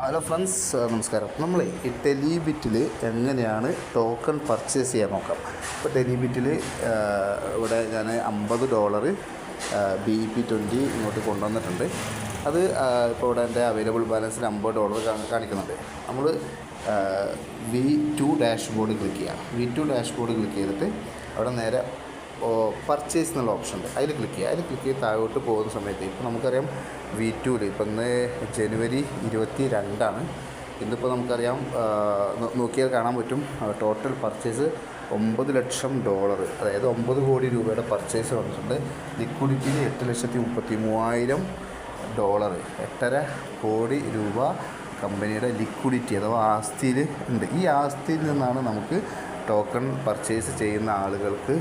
Hello friends, നമസ്കാരം. നമ്മൾ ഈ ടെലിബിറ്റിൽ എങ്ങനെയാണ് ടോക്കൺ പർച്ചേസ് ചെയ്യാൻ നോക്കാം. ഇപ്പോൾ ടെലിബിറ്റിൽ ഇവിടെ ഞാൻ $50 BEP20 ഇങ്ങോട്ട് കൊണ്ടുവന്നിട്ടുണ്ട്. അത് ഇപ്പോൾ ഇവിടെ എൻ്റെ അവൈലബിൾ ബാലൻസിൽ $50 കാണിക്കുന്നുണ്ട്. നമ്മൾ V2 ഡാഷ്ബോർഡ് ക്ലിക്ക് ചെയ്യാം. V2 ഡാഷ്ബോർഡ് ക്ലിക്ക് ചെയ്തിട്ട് അവിടെ നേരെ പർച്ചേസ് എന്നുള്ള ഓപ്ഷൻ ഉണ്ട്, അതിൽ ക്ലിക്ക് ചെയ്യുക. അതിൽ ക്ലിക്ക് ചെയ്ത് താഴോട്ട് പോകുന്ന സമയത്ത് ഇപ്പോൾ നമുക്കറിയാം V2 ഇപ്പം ഇന്ന് ജനുവരി 22 ഇന്നിപ്പോൾ നമുക്കറിയാം, നോക്കിയാൽ കാണാൻ പറ്റും ടോട്ടൽ പർച്ചേസ് $9 ലക്ഷം, അതായത് 9 കോടി രൂപയുടെ പർച്ചേസ് വന്നിട്ടുണ്ട്. ലിക്വിഡിറ്റിയിൽ $8,33,000, 8.5 കോടി രൂപ കമ്പനിയുടെ ലിക്വിഡിറ്റി അഥവാ ആസ്തിയിൽ ഉണ്ട്. ഈ ആസ്തിയിൽ നിന്നാണ് നമുക്ക് ടോക്കൺ പർച്ചേസ് ചെയ്യുന്ന ആളുകൾക്ക്,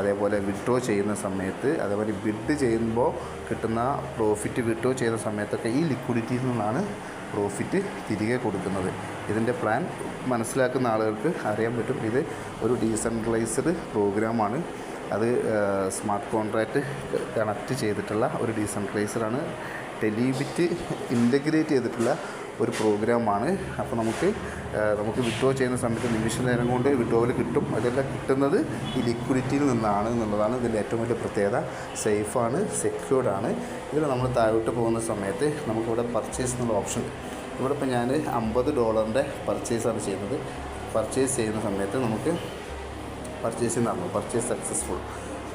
അതേപോലെ വിഡ്രോ ചെയ്യുന്ന സമയത്ത്, അതേപോലെ ബിഡ് ചെയ്യുമ്പോൾ കിട്ടുന്ന പ്രോഫിറ്റ് വിഡ്രോ ചെയ്യുന്ന സമയത്തൊക്കെ ഈ ലിക്വിഡിറ്റിയിൽ നിന്നാണ് പ്രോഫിറ്റ് തിരികെ കൊടുക്കുന്നത്. ഇതിൻ്റെ പ്ലാൻ മനസ്സിലാക്കുന്ന ആളുകൾക്ക് അറിയാൻ പറ്റും. ഇത് ഒരു ഡീസെൻട്രലൈസ്ഡ് പ്രോഗ്രാമാണ്. അത് സ്മാർട്ട് കോൺട്രാക്റ്റ് കണക്റ്റ് ചെയ്തിട്ടുള്ള ഒരു ഡീസെൻട്രലൈസ്ഡാണ്. ടെലിബിറ്റ് ഇൻ്റഗ്രേറ്റ് ചെയ്തിട്ടുള്ള ഒരു പ്രോഗ്രാമാണ്. അപ്പോൾ നമുക്ക് വിഡ്രോ ചെയ്യുന്ന സമയത്ത് നിമിഷ നേരം കൊണ്ട് വിഡ്രോവൽ കിട്ടും. അതെല്ലാം കിട്ടുന്നത് ഈ ലിക്വിഡിറ്റിയിൽ നിന്നാണ് എന്നുള്ളതാണ് ഇതിൻ്റെ ഏറ്റവും വലിയ പ്രത്യേകത. സേഫാണ്, സെക്യൂർഡാണ്. ഇതിൽ നമ്മൾ താഴോട്ട് പോകുന്ന സമയത്ത് നമുക്കിവിടെ പർച്ചേസ് എന്നുള്ള ഓപ്ഷൻ. ഇവിടെ ഇപ്പോൾ ഞാൻ $50 പർച്ചേസാണ് ചെയ്യുന്നത്. പർച്ചേസ് ചെയ്യുന്ന സമയത്ത് നമുക്ക് പർച്ചേസ് നടന്നു, പർച്ചേസ് സക്സസ്ഫുൾ.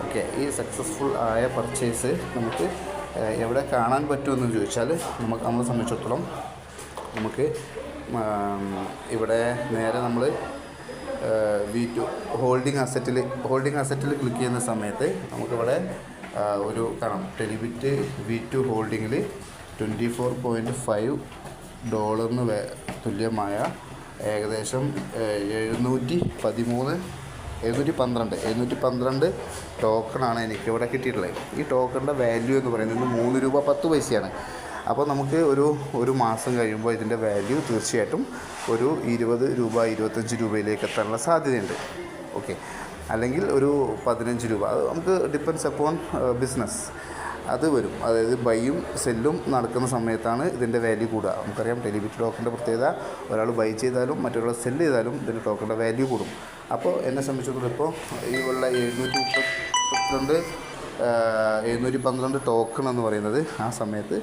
ഓക്കെ, ഈ സക്സസ്ഫുൾ ആയ പർച്ചേസ് നമുക്ക് എവിടെ കാണാൻ പറ്റുമെന്ന് ചോദിച്ചാൽ, നമ്മളെ സംബന്ധിച്ചിടത്തോളം നമുക്ക് ഇവിടെ നേരെ നമ്മൾ V2 ഹോൾഡിംഗ് അസറ്റിൽ ക്ലിക്ക് ചെയ്യുന്ന സമയത്ത് നമുക്കിവിടെ ഒരു കാണാം, ടെലിബിറ്റ് V2 ഹോൾഡിങ്ങിൽ $24.5 തുല്യമായ ഏകദേശം 712 ടോക്കണാണ് എനിക്കിവിടെ കിട്ടിയിട്ടുള്ളത്. ഈ ടോക്കണിൻ്റെ വാല്യൂ എന്ന് പറയുന്നത് $3.10. അപ്പോൾ നമുക്ക് ഒരു മാസം കഴിയുമ്പോൾ ഇതിൻ്റെ വാല്യൂ തീർച്ചയായിട്ടും ഒരു $20-25 എത്താനുള്ള സാധ്യതയുണ്ട്. ഓക്കെ, അല്ലെങ്കിൽ ഒരു $15. അത് നമുക്ക് ഡിപ്പെൻസ് അപ്പോൺ ബിസിനസ് അത് വരും. അതായത് ബൈയും സെല്ലും നടക്കുന്ന സമയത്താണ് ഇതിൻ്റെ വാല്യൂ കൂടുക. നമുക്കറിയാം ടെലിബിറ്റ് ടോക്കണിൻ്റെ പ്രത്യേകത, ഒരാൾ ബൈ ചെയ്താലും മറ്റൊരാൾ സെല്ല് ചെയ്താലും ഇതിൻ്റെ ടോക്കണിൻ്റെ വാല്യൂ കൂടും. അപ്പോൾ എന്നെ സംബന്ധിച്ചിടത്തോളം ഇപ്പോൾ ഈ ഉള്ള 712 ടോക്കൺ എന്ന് പറയുന്നത് ആ സമയത്ത്